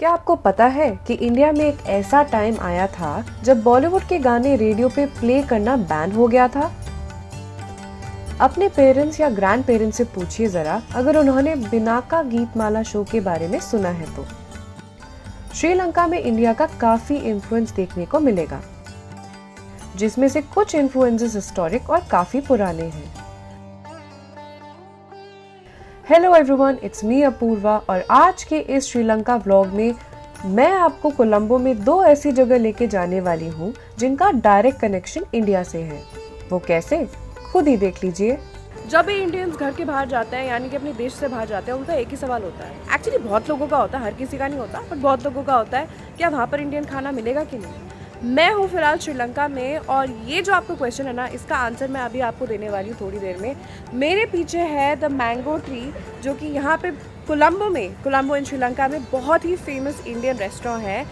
क्या आपको पता है कि इंडिया में एक ऐसा टाइम आया था जब बॉलीवुड के गाने रेडियो पे प्ले करना बैन हो गया था? अपने पेरेंट्स या ग्रैंड पेरेंट्स से पूछिए जरा अगर उन्होंने बिनाका गीतमाला शो के बारे में सुना है तो। श्रीलंका में इंडिया का काफी इन्फ्लुएंस देखने को मिलेगा, जिसमें से कुछ इन्फ्लुएंसेस हिस्टोरिक और काफी पुराने हैं। Hello everyone, it's me Apoorva और आज के इस श्रीलंका व्लॉग में मैं आपको कोलंबो में दो ऐसी जगह लेके जाने वाली हूँ जिनका डायरेक्ट कनेक्शन इंडिया से है। वो कैसे, खुद ही देख लीजिए। जब भी इंडियंस घर के बाहर जाते हैं, यानी कि अपने देश से बाहर जाते हैं, उनका एक ही सवाल होता है। एक्चुअली बहुत लोगों का होता है, हर किसी का नहीं होता, बट बहुत लोगों का होता है, क्या वहाँ पर इंडियन खाना मिलेगा कि नहीं। मैं हूँ फिलहाल श्रीलंका में और ये जो आपका क्वेश्चन है ना, इसका आंसर मैं अभी आपको देने वाली हूँ थोड़ी देर में। मेरे पीछे है द मैंगो ट्री, जो कि यहाँ पे कोलंबो इन श्रीलंका में बहुत ही फेमस इंडियन रेस्टोरेंट है।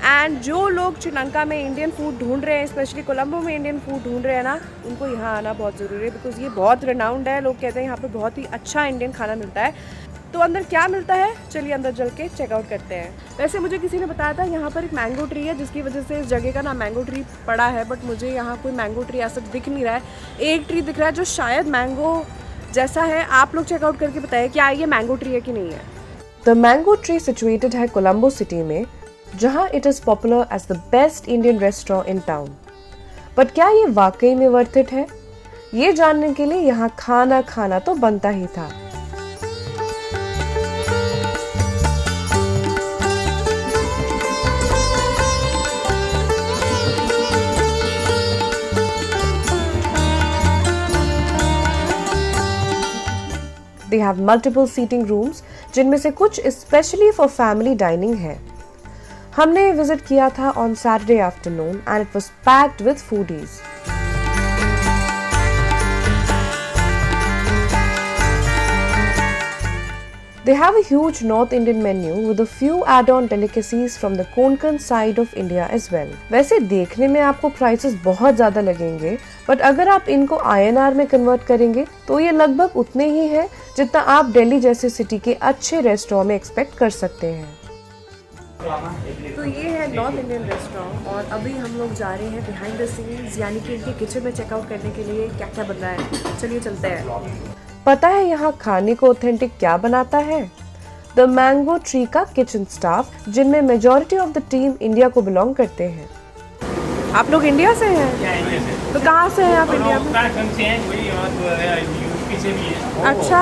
एंड जो लोग श्रीलंका में इंडियन फूड ढूंढ रहे हैं, स्पेशली कोलंबो में इंडियन फूड ढूंढ रहे हैं ना, उनको यहाँ आना बहुत ज़रूरी है, बिकॉज ये बहुत रिनाउंड है। लोग कहते हैं यहाँ पे बहुत ही अच्छा इंडियन खाना मिलता है। तो अंदर क्या मिलता है, चलिए अंदर चल के चेकआउट करते हैं। वैसे मुझे किसी ने बताया था यहाँ पर एक मैंगो ट्री है, जिसकी वजह से इस जगह का नाम मैंगो ट्री पड़ा है, बट मुझे यहाँ कोई मैंगो ट्री ऐसा दिख नहीं रहा है। एक ट्री दिख रहा है जो शायद मैंगो जैसा है। आप लोग चेकआउट करके बताइए क्या ये मैंगो ट्री है कि नहीं है। द मैंगो ट्री सिचुएटेड है कोलंबो सिटी में, जहाँ it is popular as the best Indian restaurant in town. But क्या ये वाकई में वर्थ इट है, ये जानने के लिए यहाँ खाना तो बनता ही था। They have multiple seating rooms, जिनमें से कुछ स्पेशली फॉर फैमिली डाइनिंग है। हमने विजिट किया था on Saturday afternoon and it was packed with foodies. They have a huge North Indian menu with a few add-on delicacies from the Konkan side of India as well. वैसे देखने में आपको prices बहुत ज़्यादा लगेंगे, but अगर आप इनको INR में कन्वर्ट करेंगे तो ये लगभग उतने ही है जितना आप दिल्ली जैसे सिटी के अच्छे रेस्टोरेंट में एक्सपेक्ट कर सकते हैं। तो ये है नॉर्थ इंडियन रेस्टोरेंट और अभी हम लोग जा रहे हैं बिहाइंड द सीन्स, यानी कि इनके किचन में चेकआउट करने के लिए क्या क्या बन रहा है। चलिए चलते हैं। पता है यहाँ खाने को ऑथेंटिक क्या बनाता है? द मैंगो ट्री का किचन स्टाफ, जिनमें majority of the team India को बिलोंग करते हैं। आप लोग इंडिया से हैं? तो कहाँ से हैं आप इंडिया में? अच्छा,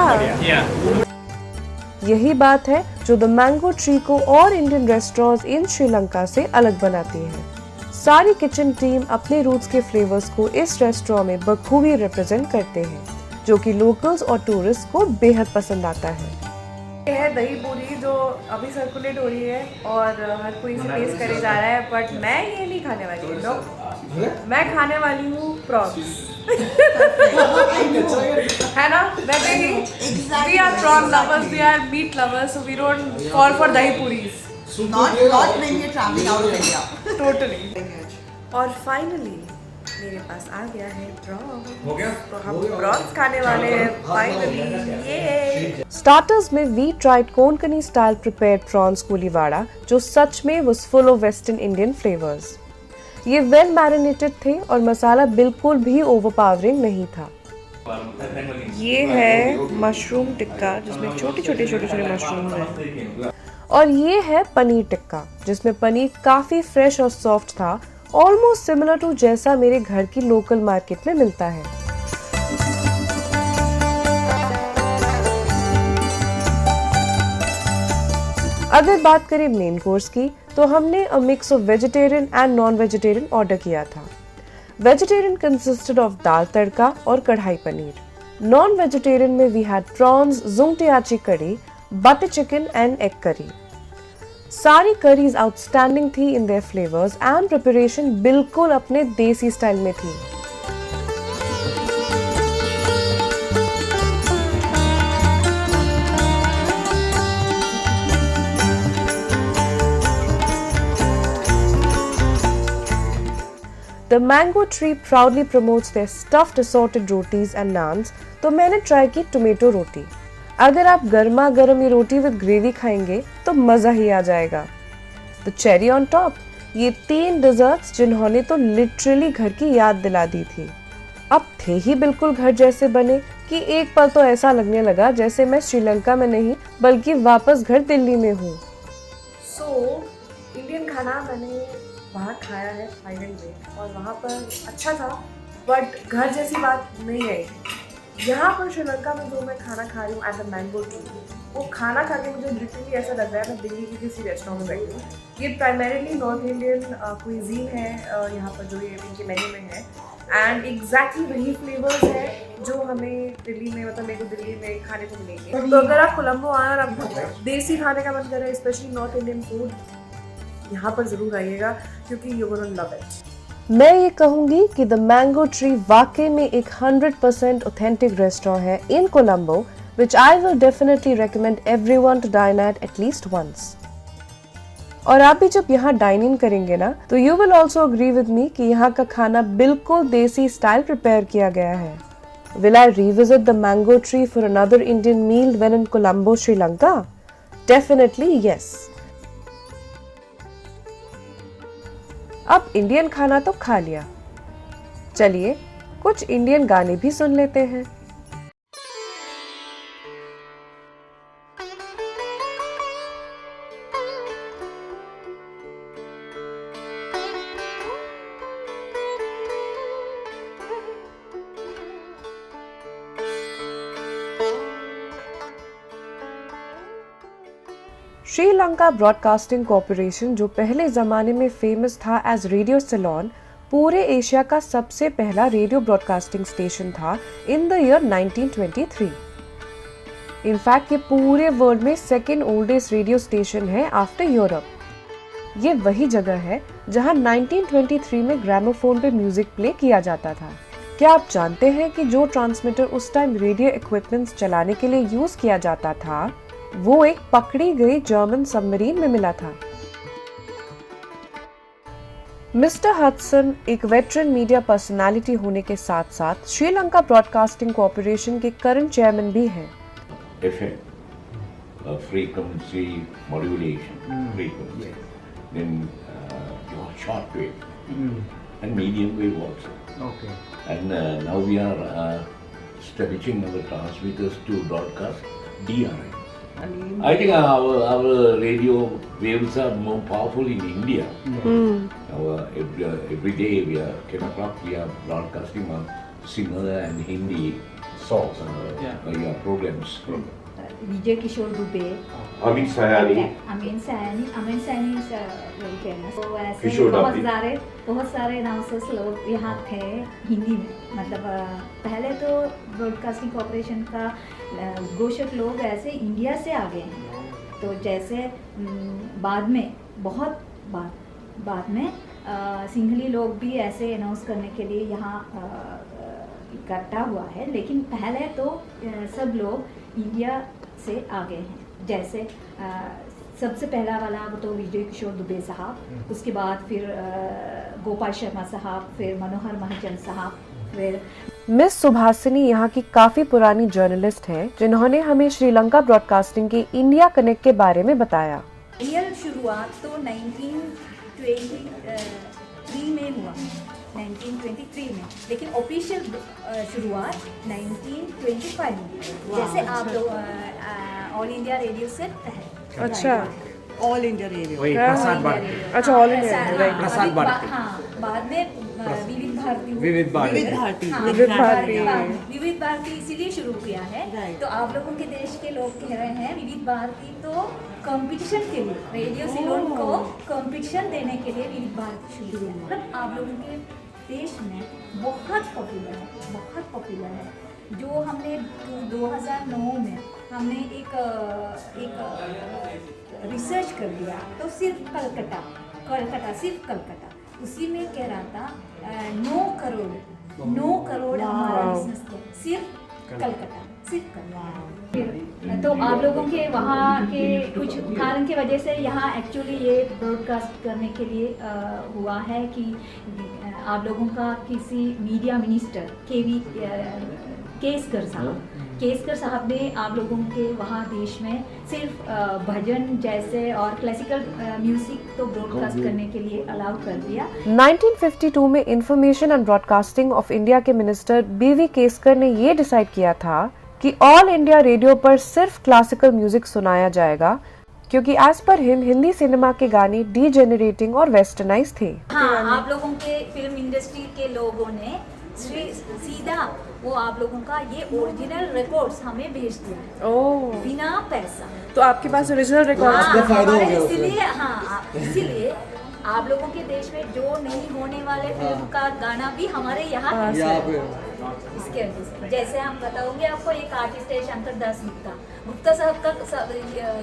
यही बात है जो द मैंगो ट्री को और इंडियन रेस्टोरेंट्स इन श्रीलंका से अलग बनाती है। सारी किचन टीम अपने रूट्स के फ्लेवर्स को इस रेस्टोरेंट में बखूबी रिप्रेजेंट करते हैं, जो कि लोकल्स और टूरिस्ट को बेहद पसंद आता है। ये है दही पूरी जो अभी सर्कुलेट हो रही है और हर कोई इसे टेस्ट करे जा रहा है, बट मैं ये नहीं खाने वाली हूँ। नो, मैं खाने वाली हूँ प्रॉन्स। है ना, मैं कहेंगी we are prawn lovers, we are meat lovers, so we don't fall for dahi पूरीज। Not when you're traveling out of India. Totally. और फाइनली मेरे पास आ गया है प्रॉन्स, तो हम प्रॉन्स खाने वाले हैं फाइनली। ये स्टार्टर्स में we tried Konkani style prepared prawns koliwada, जो सच में was full of western Indian flavours. ये वेल मैरिनेटेड थे और मसाला बिल्कुल भी ओवरपावरिंग नहीं था। ये है मशरूम टिक्का, जिसमें छोटे छोटे मशरूम हैं। और ये है पनीर टिक्का, जिसमें पनीर काफी फ्रेश और सॉफ्ट था, ऑलमोस्ट सिमिलर टू जैसा मेरे घर की लोकल मार्केट में मिलता है। अगर बात करें मेन कोर्स की, तो हमने अ mix of vegetarian and non vegetarian order किया था। वेजिटेरियन कंसिस्टेड ऑफ दाल तड़का और कढ़ाई पनीर। नॉन वेजिटेरियन में वी हैड प्रॉन्स, ज़ुंगटियाची करी, butter chicken and egg curry. सारी करीज आउटस्टैंडिंग थी in their flavours and preparation बिल्कुल अपने देसी स्टाइल में थी। The Mango Tree proudly promotes their stuffed assorted rotis and naans, तो मैंने ट्राई की टोमेटो रोटी। अगर आप गर्मा गर्म ये रोटी विद ग्रेवी खाएंगे तो मज़ा ही आ जाएगा। द चेरी ऑन टॉप, ये 3 डिजर्ट्स जिन्होंने तो लिटरली घर की याद दिला दी थी। अब थे ही बिल्कुल घर जैसे बने कि एक पल तो ऐसा लगने लगा जैसे मैं श्रीलंका में नहीं बल्कि वापस घर दिल्ली में हूँ। इंडियन खाना मैंने वहाँ खाया है थाईलैंड में और वहाँ पर अच्छा था, बट घर जैसी बात नहीं आई। यहाँ पर श्रीलंका में जो मैं खाना खा रही हूँ एट द मैंगो ट्री, वो खाना खा के मुझे लिटरली ऐसा लग रहा है मैं दिल्ली की किसी रेस्टोरेंट में बैठी हूँ। ये प्राइमरीली नॉर्थ इंडियन क्विजीन है यहाँ पर जो ये इनके मेन्यू में है, एंड एग्जैक्टली वही फ्लेवर्स है जो हमें दिल्ली में, मतलब मेरे को दिल्ली में खाने को मिलेंगे। तो अगर आप कोलंबो आए और आपको देसी खाने का मन करे, स्पेशली नॉर्थ इंडियन फूड, यहाँ पर ज़रूर आइएगा क्योंकि यू गोना लव इट। मैं ये कहूँगी कि द मैंगो ट्री वाकई में एक 100% ऑथेंटिक रेस्टोरेंट है इन Colombo, which I will definitely recommend everyone to dine at least once. और आप भी जब यहाँ डाइन इन करेंगे ना, तो you will also agree with me कि यहाँ का खाना बिल्कुल देसी स्टाइल प्रिपेयर किया गया है। Will I revisit the mango tree for another Indian meal when in Colombo, Sri Lanka? Definitely yes. अब इंडियन खाना तो खा लिया, चलिए कुछ इंडियन गाने भी सुन लेते हैं। श्रीलंका ब्रॉडकास्टिंग कॉरपोरेशन, जो पहले ज़माने में फेमस था एज रेडियो सिलोन, पूरे एशिया का सबसे पहला रेडियो ब्रॉडकास्टिंग स्टेशन था इन द ईयर 1923। इनफैक्ट ये पूरे वर्ल्ड में सेकेंड ओल्डेस्ट रेडियो स्टेशन है आफ्टर यूरोप। ये वही जगह है जहां 1923 में ग्रामोफोन पे म्यूजिक प्ले किया जाता था। क्या आप जानते हैं कि जो ट्रांसमीटर उस टाइम रेडियो इक्विपमेंट्स चलाने के लिए यूज किया जाता था, वो एक पकड़ी गई जर्मन सबमरीन में मिला था। मिस्टर हडसन एक वेटरन मीडिया पर्सनालिटी होने के साथ साथ श्रीलंका ब्रॉडकास्टिंग कॉरपोरेशन के करंट चेयरमैन भी हैं। Frequency modulation, frequency. Then your short wave and medium wave also. Okay. And now we are establishing our transmitters to broadcast DRI. I think our radio waves are more powerful in India. Our every day we are 10 o'clock we are broadcasting on Sinhala and Hindi songs, programs. Vijay Kishore Dubey, Amin Sayani. Amin Sayani is very famous. तो ऐसे किशोर बहुत सारे announcers लोग यहाँ थे हिंदी में। मतलब पहले तो ब्रॉडकास्टिंग कॉरपोरेशन का घोषक लोग ऐसे इंडिया से आ गए हैं। तो जैसे बाद में बहुत बाद में सिंघली लोग भी ऐसे अनाउंस करने के लिए यहाँ इकट्ठा हुआ है, लेकिन पहले तो सब लोग इंडिया से आ गए हैं। जैसे सबसे पहला वाला वो तो विजय किशोर दुबे साहब, उसके बाद फिर गोपाल शर्मा साहब, फिर मनोहर महाजन साहब, फिर मिस सुभासिनी यहाँ की काफी पुरानी जर्नलिस्ट हैं, जिन्होंने हमें श्रीलंका ब्रॉडकास्टिंग के इंडिया कनेक्ट के बारे में बताया। रियल शुरुआत तो 1923 में हुआ, 1923 में, लेकिन ऑफिशियल शुरुआत 1925 में। जैसे आप लोग ऑल इंडिया रेडियो से अच्छा, ऑल इंडिया रेडियो, प्रसाद भारती। अच्छा, ऑल इंडिया प्रसाद भारती। हाँ, बाद में विविध भारती विविध भारती इसीलिए शुरू किया है। तो आप लोगों के देश के लोग कह रहे हैं विविध भारती तो कंपटीशन के लिए, रेडियो सिलोन को कंपटीशन देने के लिए विविध भारती शुरू किया। मतलब आप लोगों के देश में बहुत पॉपुलर है। जो हमने 2009 में हमने एक रिसर्च कर दिया, तो सिर्फ कलकत्ता सिर्फ कलकत्ता, उसी में कह रहा था 9 करोड़ हमारा बिजनेस था, सिर्फ कलकत्ता। तो आप लोगों के वहाँ के कुछ कारण की वजह से यहाँ एक्चुअली ये ब्रॉडकास्ट करने के लिए हुआ है कि आप लोगों का किसी मीडिया मिनिस्टर केसकर साहब केसकर साहब ने आप लोगों के वहाँ देश में सिर्फ भजन जैसे और क्लासिकल म्यूजिक तो ब्रॉडकास्ट करने के लिए अलाउ कर दिया। 1952 में information and broadcasting of India के मिनिस्टर बीवी केसकर ने ये डिसाइड किया था कि ऑल इंडिया रेडियो पर सिर्फ क्लासिकल म्यूजिक सुनाया जाएगा, क्योंकि as per him Hindi cinema के गाने डीजेनरेटिंग और वेस्टर्नाइज थे। हाँ, आप लोगों के फिल्म इंडस्ट्री के लोगों ने सीधा वो आप लोगों का ये ओरिजिनल रिकॉर्ड्स हमें भेज दिया ओह, बिना पैसा। तो आपके पास ओरिजिनल रिकॉर्ड इसीलिए आप लोगों के देश में जो नहीं होने वाले फिल्म का गाना भी हमारे यहाँ इसके वजह से। जैसे हम बताओगे आपको, एक आर्टिस्ट है शंकर दास गुप्ता साहब का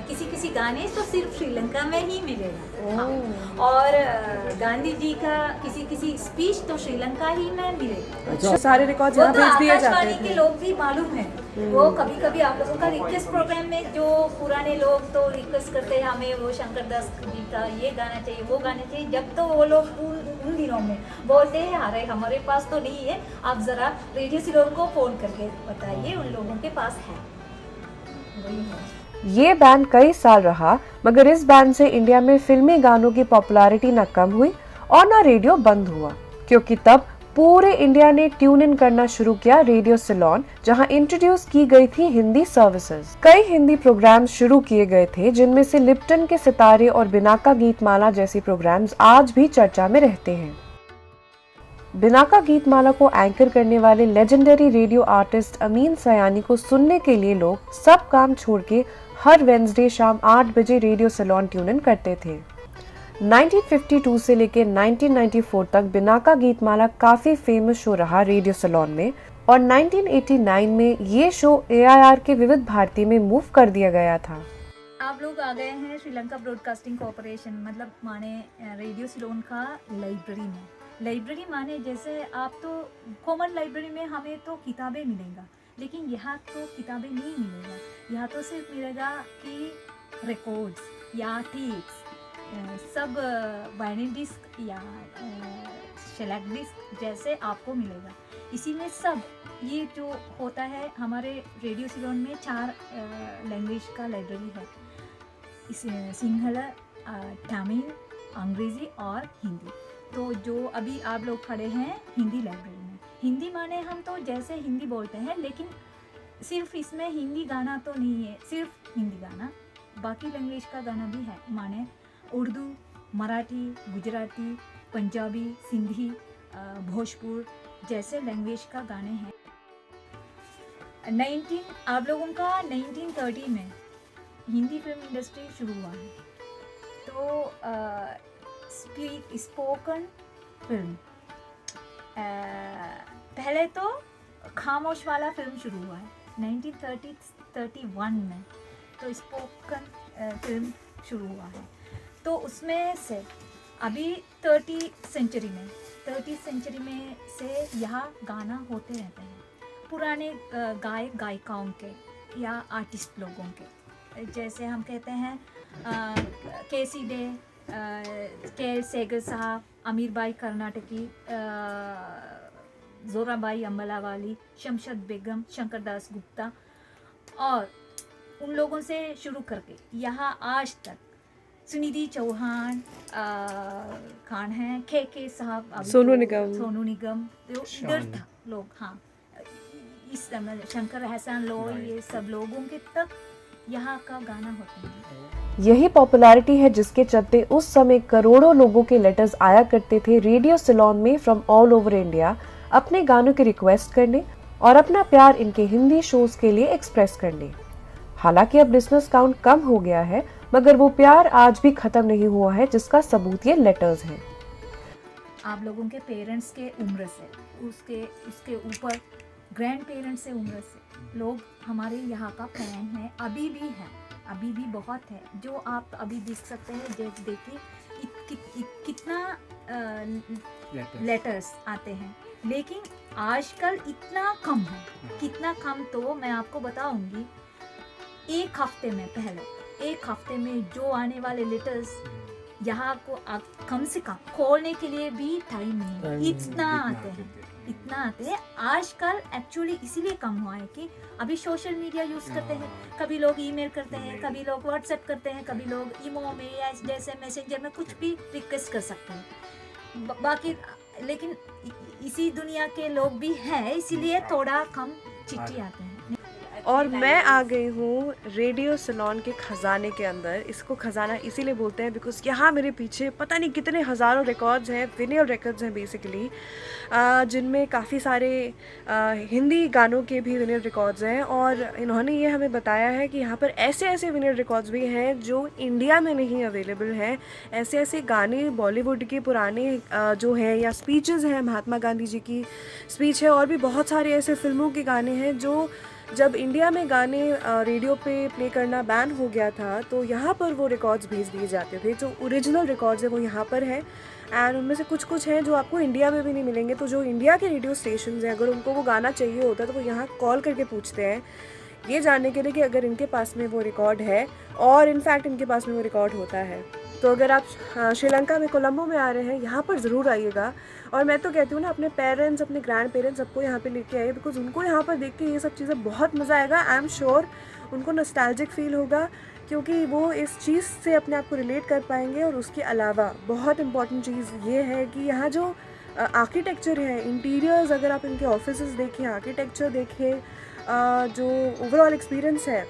किसी गाने तो सिर्फ श्रीलंका में ही मिलेगा। हाँ। और गांधी जी का किसी स्पीच तो श्रीलंका ही में मिलेगा। अच्छा, सारे रिकॉर्ड यहाँ भेज दिए जाते आकाशवाणी हैं। के लोग भी मालूम है, वो कभी कभी आप लोगों का रिक्वेस्ट प्रोग्राम में जो पुराने लोग तो रिक्वेस्ट करते हैं हमें वो शंकर दास जी का ये गाना चाहिए वो गाना चाहिए, जब तो वो लोग उन दिनों में बोलते हैं अरे हमारे पास तो नहीं है, आप जरा रेडियो सिलोन को फोन करके बताइए, उन लोगों के पास है। वही है। ये बैंड कई साल रहा, मगर इस बैंड से इंडिया में फिल्मी गानों की पॉपुलैरिटी न कम हुई और न रेडियो बंद हुआ, क्योंकि तब पूरे इंडिया ने ट्यून इन करना शुरू किया रेडियो सिलोन, जहां इंट्रोड्यूस की गई थी हिंदी सर्विसेज। कई हिंदी प्रोग्राम्स शुरू किए गए थे, जिनमें से लिप्टन के सितारे और बिनाका गीतमाला जैसे प्रोग्राम्स आज भी चर्चा में रहते हैं। बिनाका गीतमाला को एंकर करने वाले legendary radio artist Amin Sayani को सुनने के लिए लोग सब काम छोड़ के हर वेडनेसडे शाम 8 बजे रेडियो सिलोन ट्यून इन करते थे। 1952 से लेकर 1994 तक बिनाका गीतमाला काफी फेमस शो रहा रेडियो सिलोन में, और 1989 में ये शो AIR के विविध भारती में मूव कर दिया गया था। आप लोग आ गए हैं श्रीलंका ब्रॉडकास्टिंग कॉर्पोरेशन, मतलब माने रेडियो सिलोन का लाइब्रेरी में। लाइब्रेरी माने जैसे आप तो कॉमन लाइब्रेरी में हमें तो किताबें मिलेगा, लेकिन यहाँ तो किताबें नहीं मिलेगा, यहाँ तो सिर्फ मिलेगा कि रिकॉर्ड्स या टेप्स, सब वाइनिल डिस्क या शेलेक्ट डिस्क जैसे आपको मिलेगा। इसी में सब ये जो होता है, हमारे रेडियो सिलोन में 4 लैंग्वेज का लाइब्रेरी है, इस सिंहला, तमिल, अंग्रेज़ी और हिंदी। तो जो अभी आप लोग खड़े हैं हिंदी लाइब्रेरी में, हिंदी माने हम तो जैसे हिंदी बोलते हैं, लेकिन सिर्फ इसमें हिंदी गाना तो नहीं है, सिर्फ हिंदी गाना, बाकी लैंग्वेज का गाना भी है, माने उर्दू, मराठी, गुजराती, पंजाबी, सिंधी, भोजपुर जैसे लैंग्वेज का गाने हैं। आप लोगों का 1930 में हिंदी फिल्म इंडस्ट्री शुरू हुआ है, तो स्पोकन फिल्म पहले तो खामोश वाला फिल्म शुरू हुआ है 1931 में, तो स्पोकन फिल्म शुरू हुआ है। तो उसमें से अभी 30th सेंचुरी में से यहाँ गाना होते रहते हैं, पुराने गायक गायिकाओं के या आर्टिस्ट लोगों के, जैसे हम कहते हैं केसी डे, के सेगर साहब, अमीर बाई कर्नाटकी, जोराबाई अम्बलावाली, शमशद बेगम, शंकर दास गुप्ता, और उन लोगों से शुरू करके यहाँ आज तक सुनिधि चौहान खान हैं, के साहब, सोनू निगम तो इधर था लोग। हाँ, इस समय शंकर एहसान लोई, ये सब लोगों के तक यहाँ का गाना होता है। यही पॉपुलैरिटी है जिसके चलते उस समय करोड़ों लोगों के लेटर्स आया करते थे रेडियो सिलोन में फ्रॉम ऑल ओवर इंडिया, अपने गानों की रिक्वेस्ट करने और अपना प्यार इनके हिंदी शोज के लिए एक्सप्रेस करने। हालांकि अब लिसनर्स काउंट कम हो गया है, मगर वो प्यार आज भी खत्म नहीं हुआ है, जिसका सबूत ये लेटर्स हैं। आप लोगों के पेरेंट्स के उम्र से, उसके ऊपर ग्रैंड पेरेंट्स से उम्र से लोग हमारे यहाँ का फैन है, अभी भी बहुत है। जो आप अभी देख सकते हैं, देखिए कितना लेटर्स आते हैं, लेकिन आजकल इतना कम है, कितना कम तो मैं आपको बताऊंगी। एक हफ्ते में जो आने वाले लेटर्स यहाँ को कम से कम खोलने के लिए भी टाइम नहीं, इतना आते हैं। इतना आते हैं। आजकल एक्चुअली इसीलिए कम हुआ है कि अभी सोशल मीडिया यूज़ करते हैं, कभी लोग ईमेल करते हैं, कभी लोग व्हाट्सएप करते हैं, कभी लोग ईमो में या जैसे मैसेंजर में कुछ भी रिक्वेस्ट कर सकते हैं। बाकी लेकिन इसी दुनिया के लोग भी हैं, इसीलिए थोड़ा कम चिट्ठी आते हैं। और मैं आ गई हूँ रेडियो सलोन के ख़जाने के अंदर। इसको ख़जाना इसीलिए बोलते हैं बिकॉज़ यहाँ मेरे पीछे पता नहीं कितने हज़ारों रिकॉर्ड्स हैं, विनिल रिकॉर्ड्स हैं बेसिकली, जिनमें काफ़ी सारे हिंदी गानों के भी विनिल रिकॉर्ड्स हैं। और इन्होंने ये हमें बताया है कि यहाँ पर ऐसे ऐसे विनिल रिकॉर्ड्स भी हैं जो इंडिया में नहीं अवेलेबल हैं। ऐसे ऐसे गाने बॉलीवुड के पुराने जो हैं या स्पीचेस हैं, महात्मा गांधी जी की स्पीच है, और भी बहुत सारे ऐसे फिल्मों के गाने हैं जो जब इंडिया में गाने रेडियो पे प्ले करना बैन हो गया था तो यहाँ पर वो रिकॉर्ड्स भेज दिए जाते थे। जो ओरिजिनल रिकॉर्ड्स हैं वो यहाँ पर हैं, एंड उनमें से कुछ कुछ हैं जो आपको इंडिया में भी नहीं मिलेंगे। तो जो इंडिया के रेडियो स्टेशंस हैं, अगर उनको वो गाना चाहिए होता है तो वो यहाँ कॉल करके पूछते हैं ये जानने के लिए कि अगर इनके पास में वो रिकॉर्ड है, और इनफैक्ट इनके पास में वो रिकॉर्ड होता है। तो अगर आप श्रीलंका में कोलंबो में आ रहे हैं, यहाँ पर ज़रूर आइएगा। और मैं तो कहती हूँ ना, अपने पेरेंट्स, अपने ग्रैंड पेरेंट्स सबको यहाँ पे लेके आइए, बिकॉज उनको यहाँ पर देख के ये सब चीज़ें बहुत मज़ा आएगा। आई एम श्योर उनको नॉस्टैल्जिक फील होगा, क्योंकि वो इस चीज़ से अपने आप को रिलेट कर पाएंगे। और उसके अलावा बहुत इंपॉर्टेंट चीज़ ये है कि यहाँ जो आर्किटेक्चर है, इंटीरियर्स, अगर आप इनके ऑफिसेस देखें, आर्किटेक्चर देखें, जो ओवरऑल एक्सपीरियंस है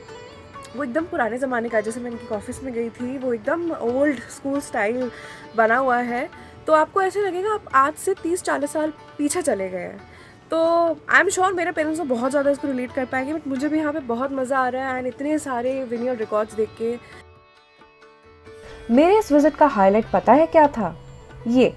वो एकदम पुराने ज़माने का। जैसे मैं इनकी ऑफिस में गई थी, वो एकदम ओल्ड स्कूल स्टाइल बना हुआ है, तो आपको ऐसे लगेगा आप आज से 30-40 साल पीछे चले गए हैं। तो आई एम श्योर मेरे पेरेंट्स तो बहुत ज़्यादा इसको रिलेट कर पाएंगे, बट मुझे भी यहाँ पे बहुत मज़ा आ रहा है एंड इतने सारे विनियल रिकॉर्ड्स देख के। मेरे इस विजिट का हाईलाइट पता है क्या था? ये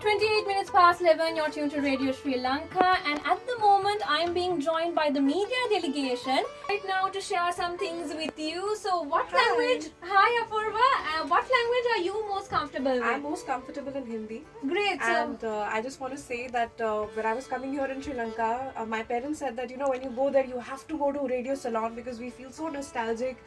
28 minutes past 11, you're tuned to Radio Sri Lanka, and at the moment I am being joined by the media delegation right now to share some things with you. So what language, hi Apurva, what language are you most comfortable with? I'm most comfortable in Hindi. Great. And I just want to say that when I was coming here in Sri Lanka, my parents said that, you know, when you go there, you have to go to Radio Salon because we feel so nostalgic.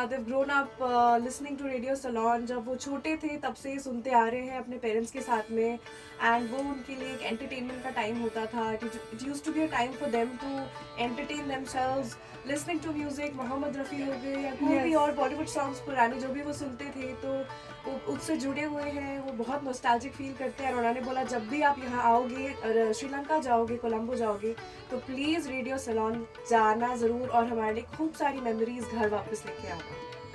They've grown up listening to Radio Salon. जब वो छोटे थे तब से सुनते आ रहे हैं अपने पेरेंट्स के साथ में, एंड वो उनके लिए एक एंटरटेनमेंट का टाइम होता था. It used to be a time for them to entertain themselves, listening to music. Mohammad Rafi हो गए या कोई भी और बॉलीवुड सॉन्ग्स पुराने जो भी वो सुनते थे, तो वो उससे जुड़े हुए हैं, वो बहुत नॉस्टैल्जिक फील करते हैं. और उन्होंने बोला जब भी आप यहाँ आओगे, श्रीलंका जाओगे, कोलंबो जाओगे, तो प्लीज़ रेडियो सलोन जाना ज़रूर, और हमारे लिए खूब सारी मेमोरीज घर वापस लेके आना.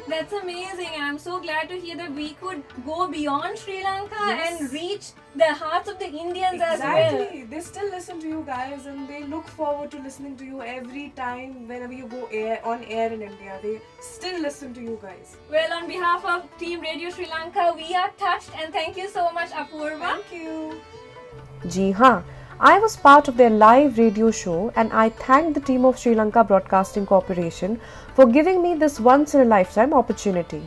That's amazing, and I'm so glad to hear that we could go beyond Sri Lanka and reach the hearts of the Indians as well. Exactly. They still listen to you guys, and they look forward to listening to you every time whenever you go on air in India. They still listen to you guys. Well, on behalf of Team Radio Sri Lanka, we are touched, and thank you so much, Apurva. Thank you. जी हाँ, I was part of their live radio show and I thank the team of Sri Lanka Broadcasting Corporation for giving me this once in a lifetime opportunity.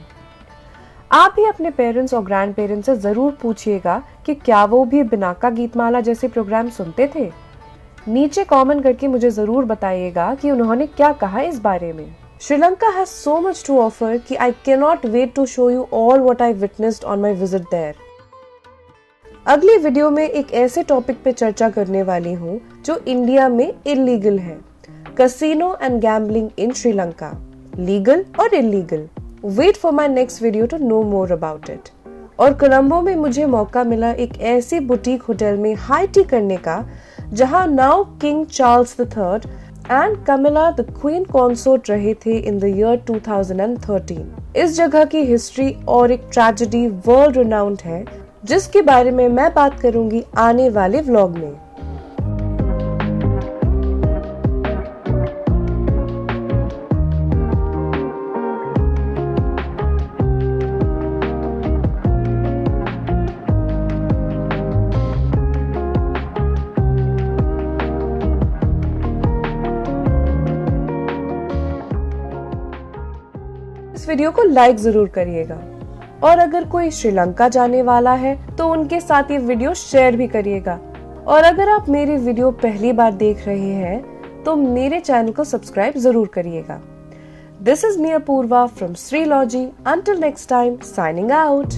आप भी अपने parents और grand parents से ज़रूर पूछिएगा कि क्या वो भी बिनाका गीतमाला जैसे प्रोग्राम सुनते थे. नीचे कमेंट करके मुझे ज़रूर बताइएगा कि उन्होंने क्या कहा इस बारे में. Sri Lanka has so much to offer कि I cannot wait to show you all what I witnessed on my visit there. अगली वीडियो में एक ऐसे टॉपिक पे चर्चा करने वाली हूँ जो इंडिया में इलीगल है. Casino and gambling in Sri Lanka, legal और illegal. Wait for my next video to know more about it. और कोलंबो में मुझे मौका मिला एक ऐसी बुटीक होटल में हाई टी करने का जहाँ now King Charles III and Camilla the queen consort रहे थे इन द ईयर 2013. इस जगह की हिस्ट्री और एक ट्रेजेडी वर्ल्ड रिनाउंड है, जिसके बारे में मैं बात करूंगी आने वाले व्लॉग में. इस वीडियो को लाइक जरूर करिएगा, और अगर कोई श्रीलंका जाने वाला है तो उनके साथ ये वीडियो शेयर भी करिएगा. और अगर आप मेरी वीडियो पहली बार देख रहे हैं तो मेरे चैनल को सब्सक्राइब जरूर करिएगा. This is me Apoorva from Srilogy. Until next time, signing out.